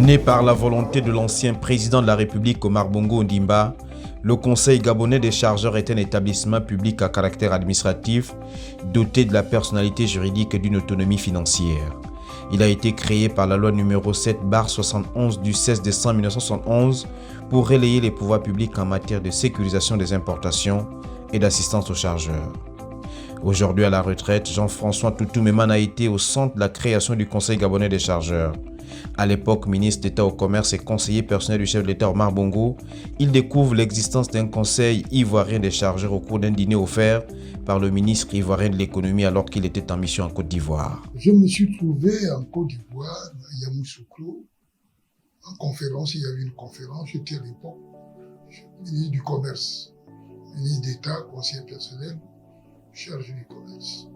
Né par la volonté de l'ancien président de la République Omar Bongo Ondimba, le Conseil gabonais des chargeurs est un établissement public à caractère administratif doté de la personnalité juridique et d'une autonomie financière. Il a été créé par la loi numéro 7/71 du 16 décembre 1971 pour relayer les pouvoirs publics en matière de sécurisation des importations et d'assistance aux chargeurs. Aujourd'hui à la retraite, Jean-François Toutou-Memane a été au centre de la création du Conseil gabonais des chargeurs. À l'époque, ministre d'État au commerce et conseiller personnel du chef de l'État Omar Bongo, il découvre l'existence d'un conseil ivoirien des chargeurs au cours d'un dîner offert par le ministre ivoirien de l'économie alors qu'il était en mission en Côte d'Ivoire. Je me suis trouvé en Côte d'Ivoire, à Yamoussoukro, en conférence. Il y avait une conférence, j'étais à l'époque ministre du commerce, ministre d'État, conseiller personnel, chargé du commerce.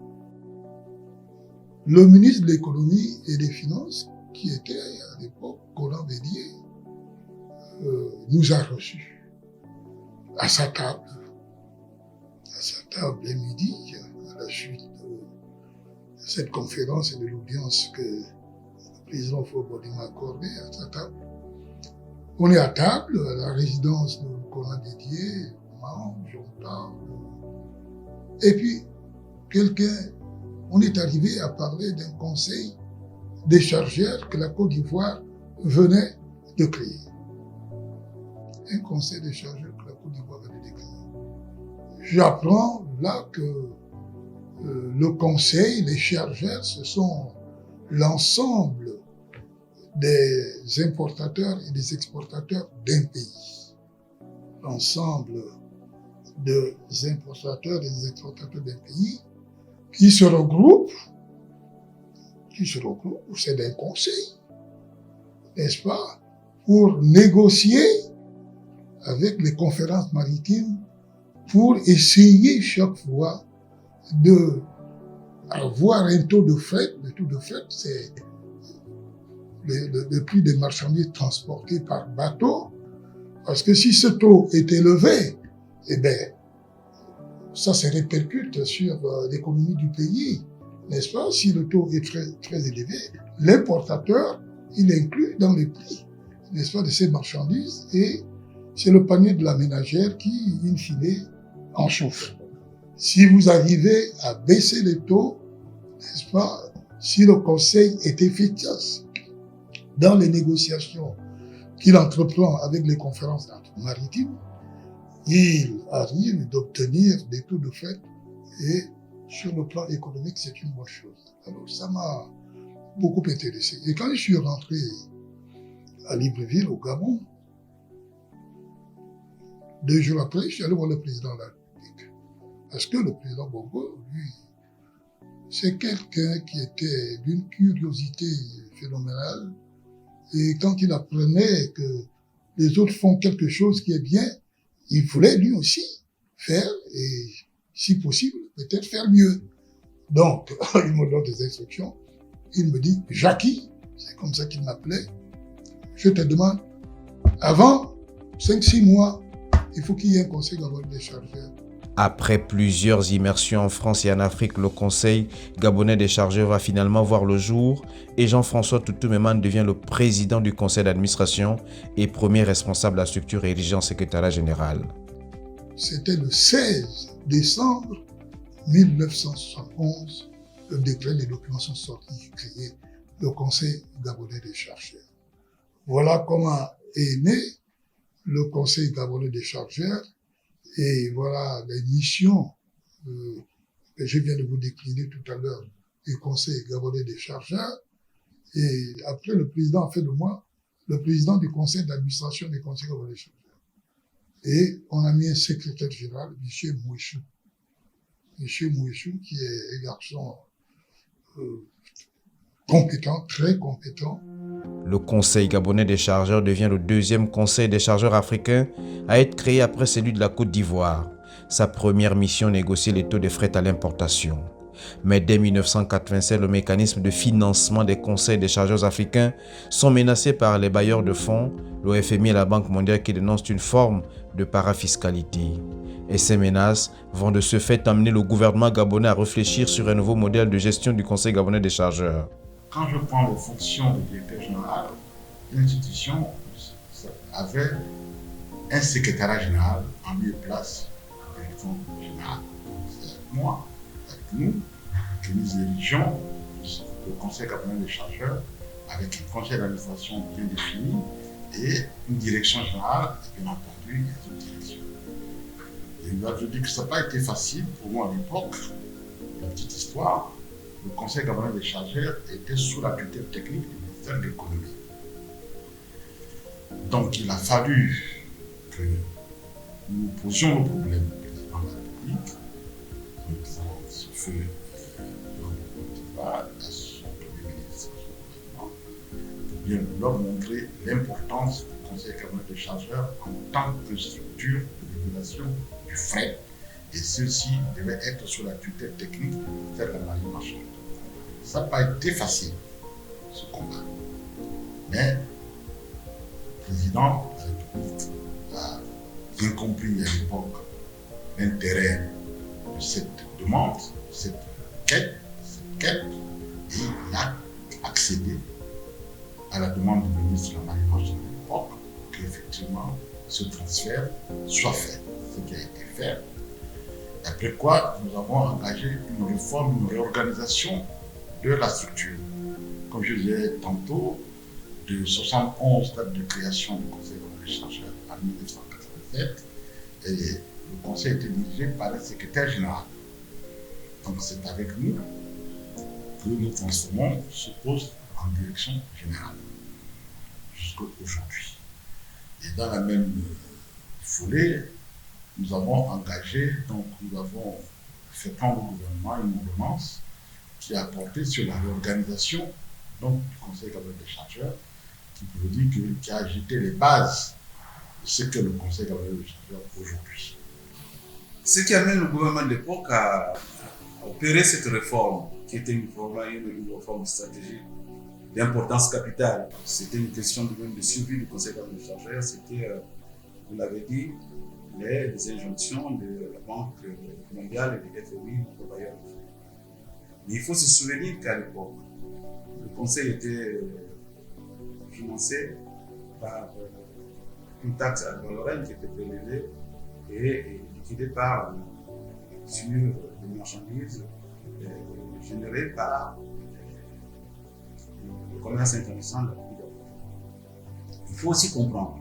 Le ministre de l'économie et des finances, qui était à l'époque Coran Bédier, nous a reçus à sa table à midi, à la suite de cette conférence et de l'audience que le président Fobodi m'a accordée à sa table. On est à table, à la résidence de Coran Bédier, on mange, on parle. Et puis, on est arrivé à parler d'un conseil des chargeurs que la Côte d'Ivoire venait de créer. Un conseil des chargeurs que la Côte d'Ivoire venait de créer. J'apprends là que le conseil des chargeurs, ce sont l'ensemble des importateurs et des exportateurs d'un pays. L'ensemble des importateurs et des exportateurs d'un pays qui se regroupent, c'est d'un conseil, n'est-ce pas, pour négocier avec les conférences maritimes, pour essayer chaque fois d'avoir un taux de fret. Le taux de fret, c'est le prix des marchandises transportées par bateau, parce que si ce taux est élevé, eh bien, ça se répercute sur l'économie du pays. N'est-ce pas? Si le taux est très, très élevé, l'importateur, il inclut dans les prix, n'est-ce pas, de ces marchandises, et c'est le panier de la ménagère qui, in fine, en souffre. Si vous arrivez à baisser les taux, n'est-ce pas, si le Conseil est efficace dans les négociations qu'il entreprend avec les conférences maritimes, il arrive d'obtenir des taux de fret et sur le plan économique, c'est une bonne chose. Alors, ça m'a beaucoup intéressé. Et quand je suis rentré à Libreville, au Gabon, 2 jours après, je suis allé voir le président de la République. Parce que le président Bongo, lui, c'est quelqu'un qui était d'une curiosité phénoménale. Et quand il apprenait que les autres font quelque chose qui est bien, il voulait lui aussi faire, et si possible, peut-être faire mieux. Donc, il me donne des instructions. Il me dit, Jackie, c'est comme ça qu'il m'appelait, je te demande, avant 5-6 mois, il faut qu'il y ait un conseil gabonais des chargeurs. Après plusieurs immersions en France et en Afrique, le Conseil gabonais des chargeurs va finalement voir le jour et Jean-François Toutou-Memane devient le président du conseil d'administration et premier responsable de la structure érigée en secrétariat général. C'était le 16 décembre 1971, le décret, les documents sont sortis, qui créait le Conseil gabonais des chargeurs. Voilà comment est né le Conseil gabonais des chargeurs, et voilà les missions que je viens de vous décliner tout à l'heure du Conseil gabonais des chargeurs. Et après, le président a fait de moi le président du Conseil d'administration des Conseils gabonais des chargeurs. Et on a mis un secrétaire général, M. Mouéchou. M. Mouéchou, qui est un garçon compétent, très compétent. Le Conseil gabonais des chargeurs devient le deuxième conseil des chargeurs africains à être créé après celui de la Côte d'Ivoire. Sa première mission, négocier les taux de fret à l'importation. Mais dès 1987, le mécanisme de financement des conseils des chargeurs africains sont menacés par les bailleurs de fonds, le FMI et la Banque mondiale qui dénoncent une forme de parafiscalité. Et ces menaces vont de ce fait amener le gouvernement gabonais à réfléchir sur un nouveau modèle de gestion du Conseil gabonais des chargeurs. Quand je prends les fonctions de directeur général, l'institution avait un secrétariat général en lieu et place de direction générale. C'est avec moi, avec nous, que nous dirigeons le conseil camerounais des chargeurs avec un conseil d'administration bien défini et une direction générale et bien entendu une autres directions. Et je dis que ça n'a pas été facile pour moi à l'époque. La petite histoire, le conseil camerounais des chargeurs était sous la tutelle technique du ministère de l'économie. Donc il a fallu que nous posions nos problèmes au président de la République, donc ce fut à son premier ministre, pour bien leur montrer l'importance du conseil camerounais des chargeurs en tant que structure de régulation du fret. Et ceci devait être sous la tutelle technique du ministère de la Marine marchande. Ça n'a pas été facile, ce combat. Mais le président de la République a bien compris à l'époque l'intérêt de cette demande, de cette quête, et il a accédé à la demande du ministre de la Marine marchande de l'époque qu'effectivement ce transfert soit fait, ce qui a été fait. Après quoi, nous avons engagé une réforme, une réorganisation de la structure. Comme je disais tantôt, de 71 date de création du Conseil camerounais des chargeurs en 1987, et le Conseil était dirigé par un secrétaire général. Donc c'est avec nous que nous transformons ce poste en direction générale jusqu'à aujourd'hui. Et dans la même foulée, nous avons engagé, donc nous avons fait prendre au gouvernement une ordonnance qui a porté sur la réorganisation donc, du Conseil camerounais des chargeurs, qui a jeté les bases de ce que le Conseil camerounais des chargeurs aujourd'hui. Ce qui amène le gouvernement de l'époque à opérer cette réforme, qui était une réforme stratégique d'importance capitale. C'était une question de survie du Conseil camerounais des chargeurs, c'était, vous l'avez dit, les injonctions de la Banque mondiale et du FMI pour bailleurs de fonds. Mais il faut se souvenir qu'à l'époque, le Conseil était financé par une taxe à Lorraine qui était prélevée et liquidée sur les marchandises générées par le commerce international de la République d'Afrique. Il faut aussi comprendre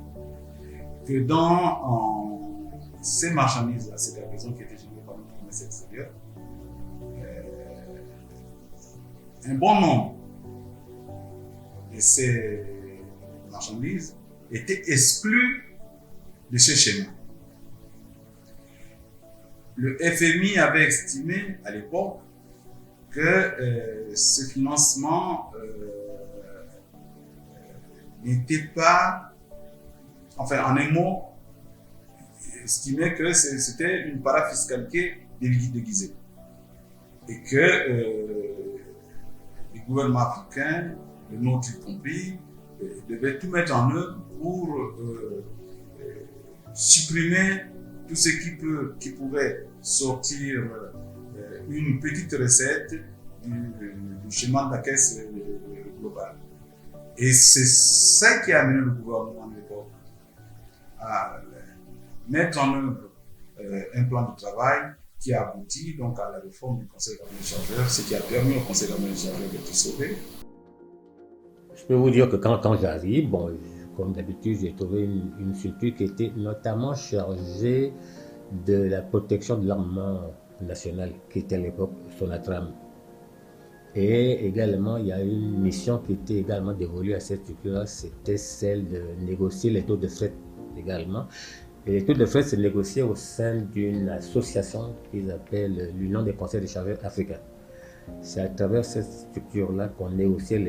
que dans ces marchandises, ces cargaisons qui étaient générées par notre commerce extérieur, un bon nombre de ces marchandises étaient exclues de ce schéma. Le FMI avait estimé à l'époque que ce financement n'était pas, enfin en un mot, estimait que c'était une parafiscalité déguisée et que les gouvernements africains, le nôtre y compris, devaient tout mettre en œuvre pour supprimer tout ce qui pouvait sortir une petite recette du schéma de la caisse globale. Et c'est ça qui a amené le gouvernement de l'époque à mettre en œuvre un plan de travail qui a abouti donc à la réforme du Conseil camerounais des chargeurs, ce qui a permis au Conseil camerounais des chargeurs d'être sauvé. Je peux vous dire que quand j'arrive, bon, comme d'habitude, j'ai trouvé une structure qui était notamment chargée de la protection de l'armement national, qui était à l'époque Sonatram. Et également, il y a une mission qui était également dévolue à cette structure-là, c'était celle de négocier les taux de fret également. Et les taux de fret se négociaient au sein d'une association qu'ils appellent l'Union des conseils des chargeurs africains. C'est à travers cette structure-là qu'on négociait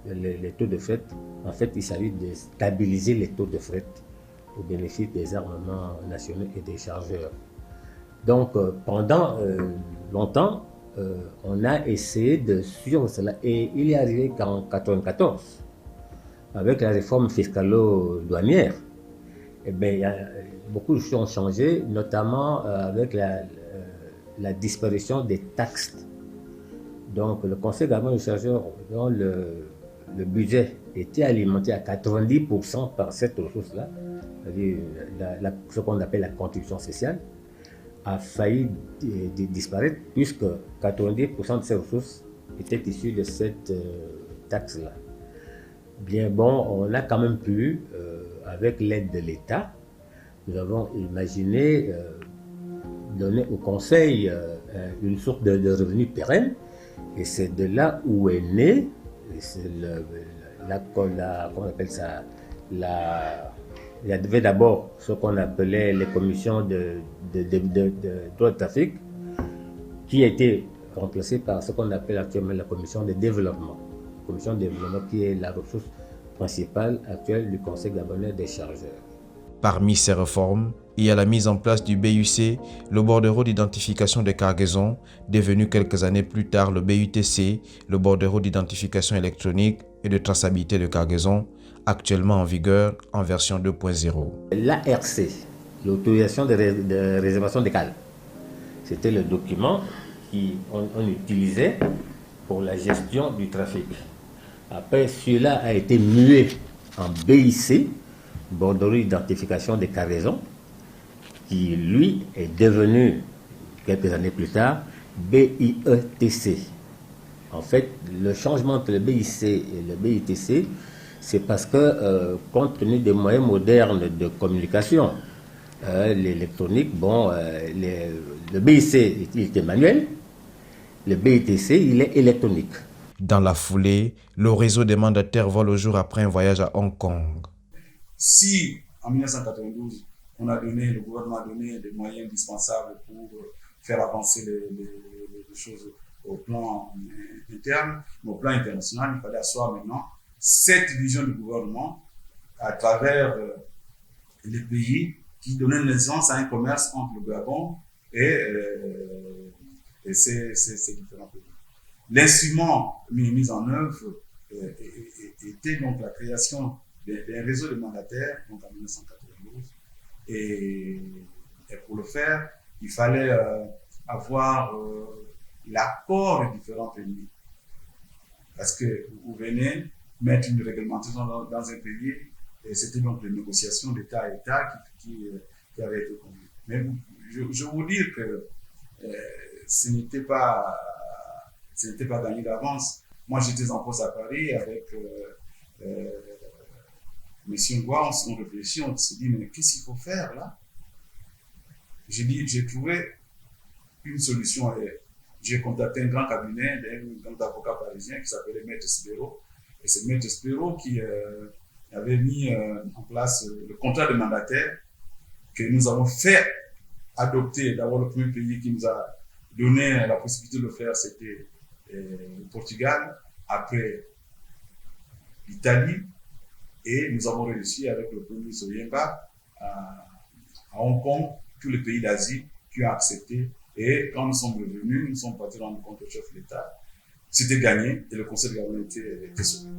les taux de fret. En fait, il s'agit de stabiliser les taux de fret au bénéfice des armements nationaux et des chargeurs. Donc, pendant longtemps, on a essayé de suivre cela. Et il est arrivé qu'en 1994, avec la réforme fiscalo-douanière, eh bien, beaucoup de choses ont changé, notamment avec la disparition des taxes. Donc, le Conseil camerounais des chargeurs, dont le le budget était alimenté à 90% par cette ressource-là, c'est-à-dire ce qu'on appelle la contribution sociale, a failli disparaître puisque 90% de ces ressources étaient issues de cette taxe-là. Bien bon, on a quand même pu, avec l'aide de l'État, nous avons imaginé donner au Conseil une sorte de revenu pérenne, et c'est de là où est né, comment on appelle ça, il y avait d'abord ce qu'on appelait les commissions de droit de trafic, qui a été remplacée par ce qu'on appelle actuellement la commission de développement. La commission de développement qui est la ressource principale actuelle du Conseil gabonais des chargeurs. Parmi ces réformes, il y a la mise en place du BUC, le bordereau d'identification des cargaisons, devenu quelques années plus tard le BUTC, le bordereau d'identification électronique et de traçabilité de cargaisons, actuellement en vigueur en version 2.0. L'ARC, l'autorisation de réservation des cales, c'était le document qu'on utilisait pour la gestion du trafic. Après, celui-là a été mué en BIC, bordereau d'identification des cargaisons, qui lui est devenu, quelques années plus tard, BIETC. En fait, le changement entre le BIC et le BITC, c'est parce que, compte tenu des moyens modernes de communication, l'électronique, le BIC, il était manuel, le BITC, il est électronique. Dans la foulée, le réseau des mandataires voit le jour après un voyage à Hong Kong. Si, en 1992, le gouvernement a donné des moyens indispensables pour faire avancer les choses au plan interne, mais au plan international, il fallait asseoir maintenant cette vision du gouvernement à travers les pays qui donnaient naissance à un commerce entre le Gabon et ces différents pays. L'instrument mis en œuvre était donc la création d'un réseau de mandataires, donc en 1992. Et pour le faire, il fallait avoir l'accord des différents pays. Parce que vous venez mettre une réglementation dans un pays, et c'était donc les négociations d'État à État qui avaient été conduites. Mais je vous dire que ce n'était pas gagné d'avance. Moi, j'étais en poste à Paris avec M. Ngoua, on réfléchit, on se dit, mais qu'est-ce qu'il faut faire là? J'ai trouvé une solution. J'ai contacté un grand cabinet d'un grand avocat parisien qui s'appelait Maître Spero. Et c'est Maître Spero qui avait mis en place le contrat de mandataire que nous avons fait adopter. D'abord, le premier pays qui nous a donné la possibilité de le faire, c'était le Portugal, après l'Italie, et nous avons réussi avec le premier ministre Oyemba à Hong Kong, tous les pays d'Asie qui ont accepté. Et quand nous sommes revenus, nous sommes partis rendre compte au chef de l'État. C'était gagné et le Conseil de gabonais était sauvé.